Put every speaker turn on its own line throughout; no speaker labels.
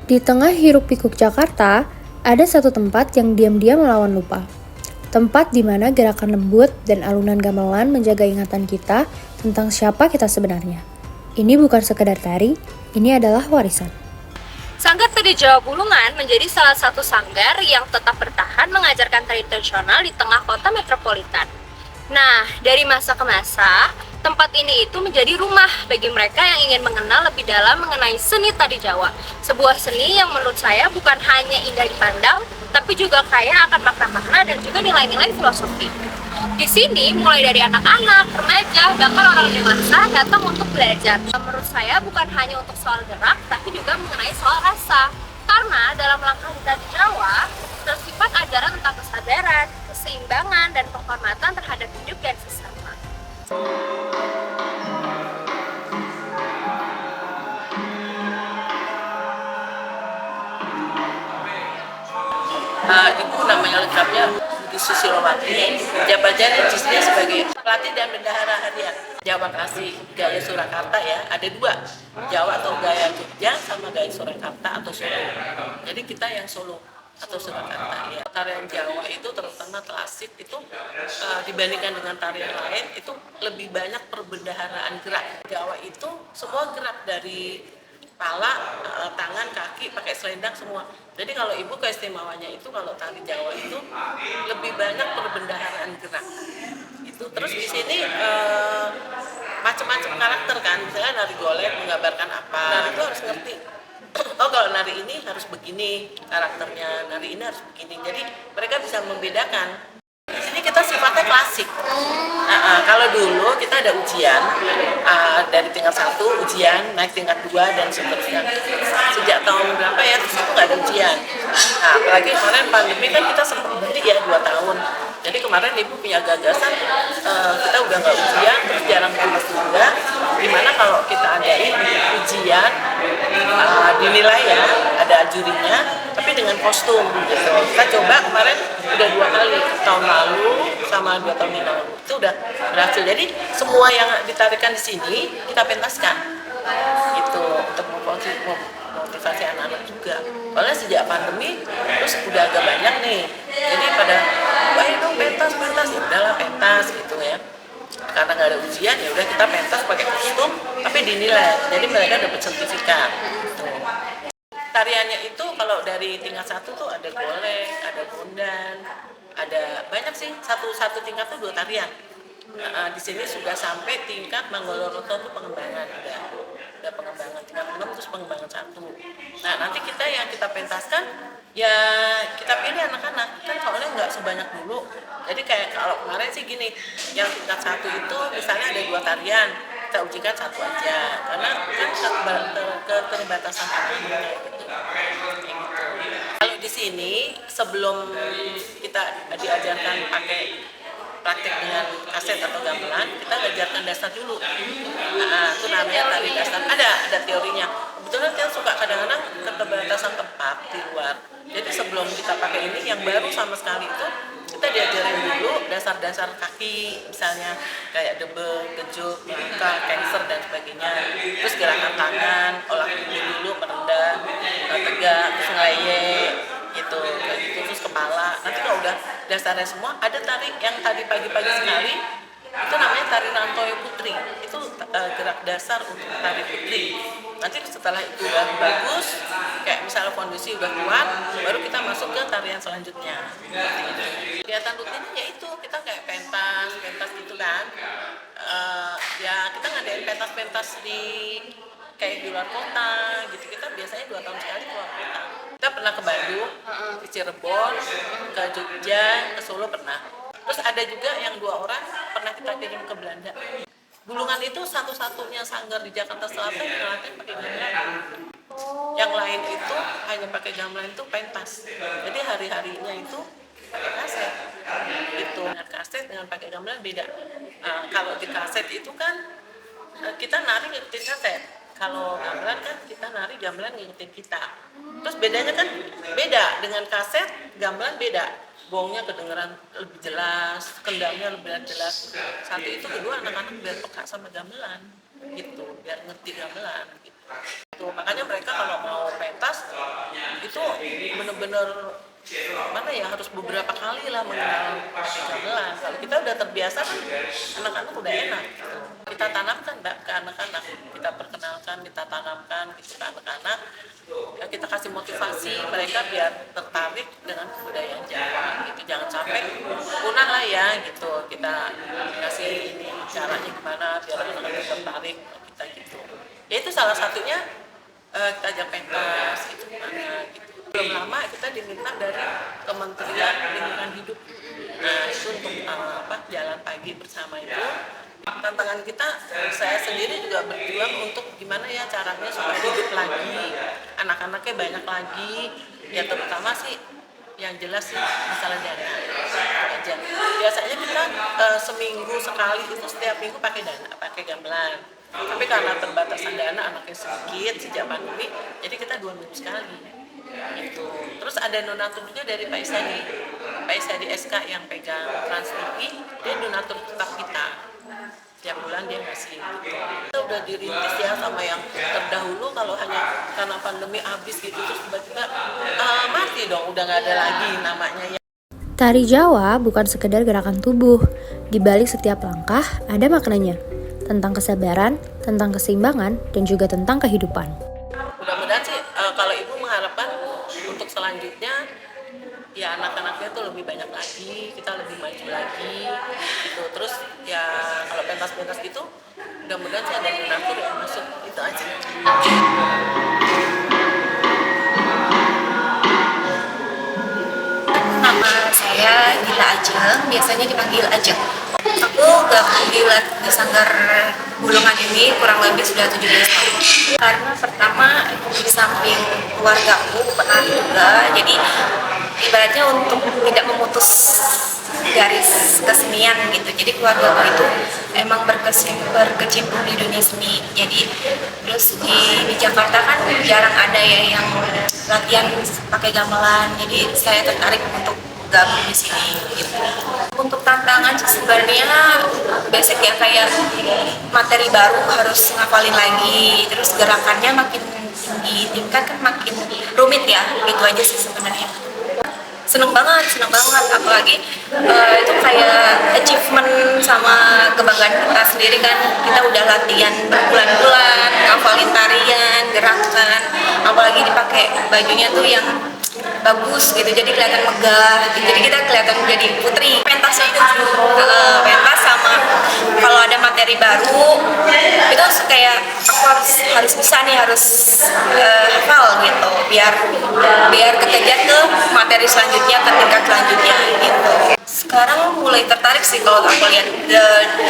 Di tengah hiruk-pikuk Jakarta, ada satu tempat yang diam-diam melawan lupa. Tempat di mana gerakan lembut dan alunan gamelan menjaga ingatan kita tentang siapa kita sebenarnya. Ini bukan sekedar tari, ini adalah warisan.
Sanggar Tari Jawa Bulungan menjadi salah satu sanggar yang tetap bertahan mengajarkan tari tradisional di tengah kota metropolitan. Nah, dari masa ke masa, tempat ini itu menjadi rumah bagi mereka yang ingin mengenal lebih dalam mengenai seni tari Jawa. Sebuah seni yang menurut saya bukan hanya indah dipandang, tapi juga kaya akan makna-makna dan juga nilai-nilai filosofi. Di sini mulai dari anak-anak, remaja, bahkan orang dewasa datang untuk belajar. Menurut saya bukan hanya untuk soal gerak, tapi juga mengenai soal rasa. Karena dalam langkah tari Jawa bersifat ajaran tentang kesadaran, keseimbangan, dan penghormatan terhadap hidup dan sesama.
Ibu namanya lengkapnya Budi Susilowati, jabatannya jinsnya sebagai pelatih dan bendahara harian Jawa Kasih Gaya Surakarta ya, ada dua, Jawa atau Gaya Jogja sama Gaya Surakarta atau Solo. Jadi kita yang Solo atau Surakarta ya. Tarian Jawa itu terutama klasik itu dibandingkan dengan tarian lain itu lebih banyak perbendaharaan gerak. Jawa itu semua gerak dari kepala, tangan, kaki, pakai selendang semua. Jadi kalau ibu keistimewaannya itu kalau tari Jawa itu lebih banyak perbendaharaan gerak. Itu terus di sini macam-macam karakter kan. Misalnya nari golek menggambarkan apa. Nari itu harus ngerti. Oh kalau nari ini harus begini karakternya, nari ini harus begini. Jadi mereka bisa membedakan. Di sini kita sifatnya klasik. Kalau dulu kita ada ujian dari tingkat 1 ujian naik tingkat 2 dan seterusnya. Sejak tahun berapa ya terus itu nggak ada ujian. Nah apalagi kemarin pandemi kan kita sempat berhenti ya 2 tahun. Jadi kemarin ibu punya gagasan kita udah nggak ujian terus jarang pentas juga. Dimana kalau kita adain ujian dinilai ya ada jurinya tapi dengan kostum gitu. Kita coba kemarin udah 2 kali tahun lalu sama 2 tahun yang lalu itu udah berhasil. Jadi semua yang ditarikan di sini kita pentaskan itu untuk memotivasi anak-anak juga. Soalnya sejak pandemi terus udah agak banyak nih. Jadi pada ayo dong pentas ya udahlah pentas gitu ya. Karena nggak ada ujian ya udah kita pentas pakai kostum tapi dinilai. Jadi mereka dapat sertifikat. Gitu. Tariannya itu kalau dari tingkat 1 tuh ada golek, ada bondan, ada banyak sih satu tingkat tuh 2 tarian. Di sini sudah sampai tingkat Manggoloroto tuh pengembangan ada pengembangan tingkat 6 terus pengembangan 1. Nah nanti kita yang kita pentaskan ya kita pilih anak-anak kan soalnya nggak sebanyak dulu. Jadi kayak kalau kemarin sih gini, yang tingkat 1 itu misalnya ada 2 tarian kita ujikan 1 aja karena kan keterbatasan anak-anak gitu. Kalau di sini sebelum kita diajarkan pakai praktek dengan kaset atau gamelan, kita ajarkan dasar dulu. Itu namanya tari dasar. Ada teorinya. Kebetulan kita suka kadang-kadang keterbatasan tempat di luar. Jadi sebelum kita pakai ini, yang baru sama sekali itu kita diajarin dulu dasar-dasar kaki, misalnya kayak debel, kejuk, buka, cancer dan sebagainya. Terus gerakan tangan, olah tubuh dulu, merendah, tegak, terus ngelayek, gitu, terus kepala. Nanti kalau udah dasarnya semua, ada tari yang tadi pagi-pagi sekali, itu namanya tari Rantoyo Putri. Itu gerak dasar untuk tari putri. Nanti setelah itu udah bagus, kayak misalnya kondisi udah kuat, baru kita masuk ke tarian selanjutnya. Kegiatan rutinnya yaitu kita kayak pentas gitu kan. Ya kita ngadain pentas di kayak di luar kota gitu. Kita biasanya 2 tahun sekali keluar kota. Kita pernah ke Bandung, ke Cirebon, ke Jogja, ke Solo pernah. Terus ada juga yang 2 orang pernah kita kirim ke Belanda. Bulungan itu satu-satunya sanggar di Jakarta Selatan yang latihan pakai gamelan. Yang lain itu hanya pakai gamelan itu pentas. Jadi hari-harinya itu pakai kaset. Itu dengan kaset dengan pakai gamelan beda. Kalau di kaset itu kan kita nari ngikutin kaset. Kalau gamelan kan kita nari gamelan ngikutin kita. Terus bedanya kan beda dengan kaset gamelan beda. Bohongnya kedengeran lebih jelas, kendangnya lebih jelas. Satu itu, kedua anak-anak biar peka sama gamelan gitu, biar ngerti gamelan gitu. Tuh, makanya mereka kalau mau pentas itu bener-bener mana ya, harus beberapa kali lah mengenal pakai gamelan. Kalau kita udah terbiasa kan anak-anak udah enak gitu. Kita tanamkan Mbak ke anak-anak, kita perkenalkan, kita tanamkan gitu ke anak-anak ya, kita kasih motivasi mereka biar tertarik dengan kebudayaan Jawa gitu. Jangan sampai punah lah ya gitu, kita kasih ini caranya gimana biar anak-anak tertarik kita gitu ya. Itu salah satunya kita ajak pentas itu gimana gitu. Belum lama kita diminta dari Kementerian Lingkungan Hidup. Nah itu untuk jalan pagi bersama itu. Tantangan kita, saya sendiri juga berjuang untuk gimana ya caranya supaya hidup lagi, anak-anaknya banyak lagi. Ya terutama sih yang jelas sih masalah dana aja. Biasanya kita seminggu sekali itu setiap minggu pakai dana, pakai gamelan. Tapi karena terbatasan dana, anaknya sedikit sejak pandemi, jadi kita 2 minggu sekali. Gitu. Terus ada donatur juga dari Pak Isadi SK yang pegang Trans TV, dia donatur tetap kita. Tiap bulan dia ngasih gitu. Kita udah dirintis ya sama yang terdahulu, kalau hanya karena pandemi habis gitu terus tiba-tiba mati dong, udah nggak ada lagi namanya ya.
Tari Jawa bukan sekedar gerakan tubuh. Di balik setiap langkah ada maknanya. Tentang kesabaran, tentang keseimbangan, dan juga tentang kehidupan.
Mudah-mudahan sih kalau ibu mengharapkan untuk selanjutnya ya anak-anaknya tuh lebih banyak lagi, kita lebih maju lagi gitu. Terus ya kalau pentas-pentas gitu mudah-mudahan sih ada donatur yang masuk, itu aja.
Nama saya Gila Ajeng, biasanya dipanggil Ajeng. Aku gabung di Sanggar Bulungan ini kurang lebih sudah 17 tahun. Karena pertama di samping keluargaku petani juga, jadi ibaratnya untuk tidak memutus garis kesenian gitu. Jadi keluargaku itu emang berkecimpung di dunia seni. Jadi terus di Jakarta kan jarang ada ya yang latihan pakai gamelan. Jadi saya tertarik untuk gabung di sini gitu. Untuk tantangan sih sebenarnya basic ya, kayak materi baru harus ngapalin lagi, terus gerakannya makin tinggi, tingkat kan makin rumit ya, gitu aja sih sebenarnya. Seneng banget, apalagi itu kayak achievement sama kebanggaan kita sendiri kan. Kita udah latihan berbulan-bulan, ngapalin tarian, gerakan, apalagi dipakai bajunya tuh yang bagus gitu, jadi kelihatan megah gitu. Jadi kita kelihatan jadi putri. Pentasnya itu pentas sama kalau ada materi baru itu kayak aku harus bisa nih, harus hafal gitu biar kekejar ke materi selanjutnya, ke tingkat selanjutnya gitu. Sekarang mulai tertarik sih kalau aku lihat,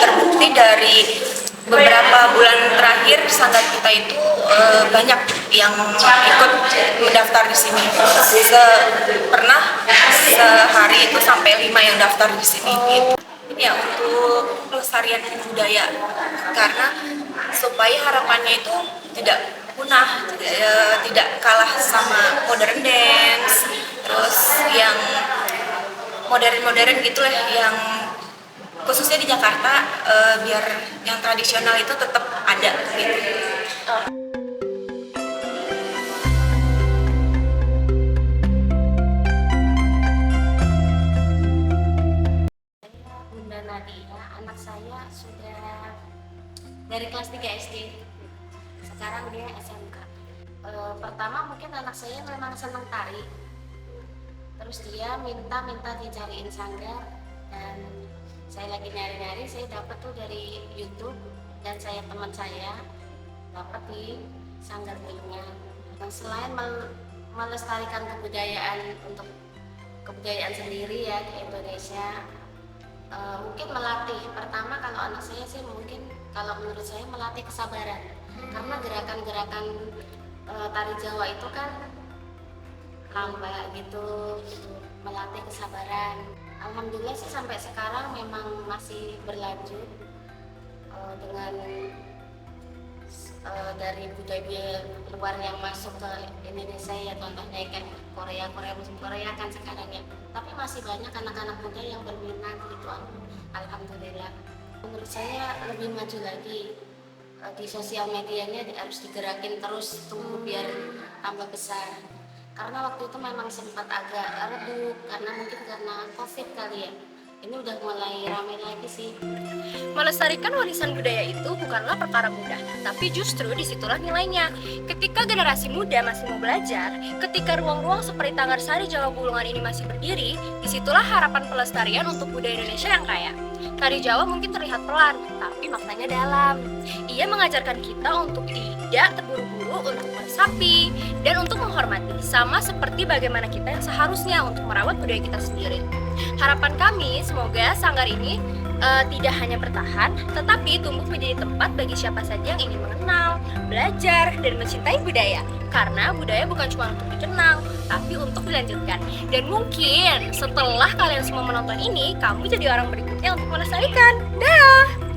terbukti dari beberapa bulan terakhir sanggar kita itu banyak yang ikut mendaftar di sini. Pernah sehari itu sampai 5 yang daftar di sini gitu. Ya untuk pelestarian budaya, karena supaya harapannya itu tidak punah, tidak kalah sama modern dance, terus yang modern gitulah, yang khususnya di Jakarta, biar yang tradisional itu tetap ada gitu.
Bunda Nadia, anak saya sudah dari kelas 3 SD, sekarang dia SMK. Pertama mungkin anak saya memang senang tari, terus dia minta dicariin sanggar, dan saya lagi nyari-nyari, saya dapat tuh dari YouTube, dan teman saya dapat di Sanggar Bulungan. Selain melestarikan kebudayaan untuk kebudayaan sendiri ya di Indonesia, mungkin melatih, pertama kalau anak saya sih mungkin kalau menurut saya melatih kesabaran, karena gerakan-gerakan tari Jawa itu kan lambat gitu, melatih kesabaran. Alhamdulillah sih sampai sekarang memang masih berlanjut dengan dari budaya luar yang masuk ke Indonesia ya, contohnya kan musim Korea kan sekarang ya, tapi masih banyak anak-anak muda yang berminat gitu. Alhamdulillah, menurut saya lebih maju lagi di sosial medianya harus digerakin terus tumbuh biar tambah besar. Karena waktu itu memang sempat agak redup karena COVID kali ya. Ini udah mulai ramai lagi sih.
Melestarikan warisan budaya itu bukanlah perkara mudah, tapi justru disitulah nilainya. Ketika generasi muda masih mau belajar, ketika ruang-ruang seperti Tanggar Sari Jawa Bulungan ini masih berdiri, disitulah harapan pelestarian untuk budaya Indonesia yang kaya. Tari Jawa mungkin terlihat pelan, tapi maknanya dalam. Ia mengajarkan kita untuk tidak terburu-buru untuk meresapi dan untuk menghormati, sama seperti bagaimana kita yang seharusnya untuk merawat budaya kita sendiri. Harapan kami semoga sanggar ini tidak hanya bertahan, tetapi tumbuh menjadi tempat bagi siapa saja yang ingin mengenal, belajar, dan mencintai budaya. Karena budaya bukan cuma untuk dikenang, tapi untuk dilanjutkan. Dan mungkin setelah kalian semua menonton ini, kamu jadi orang berikutnya untuk melestarikan. Dah!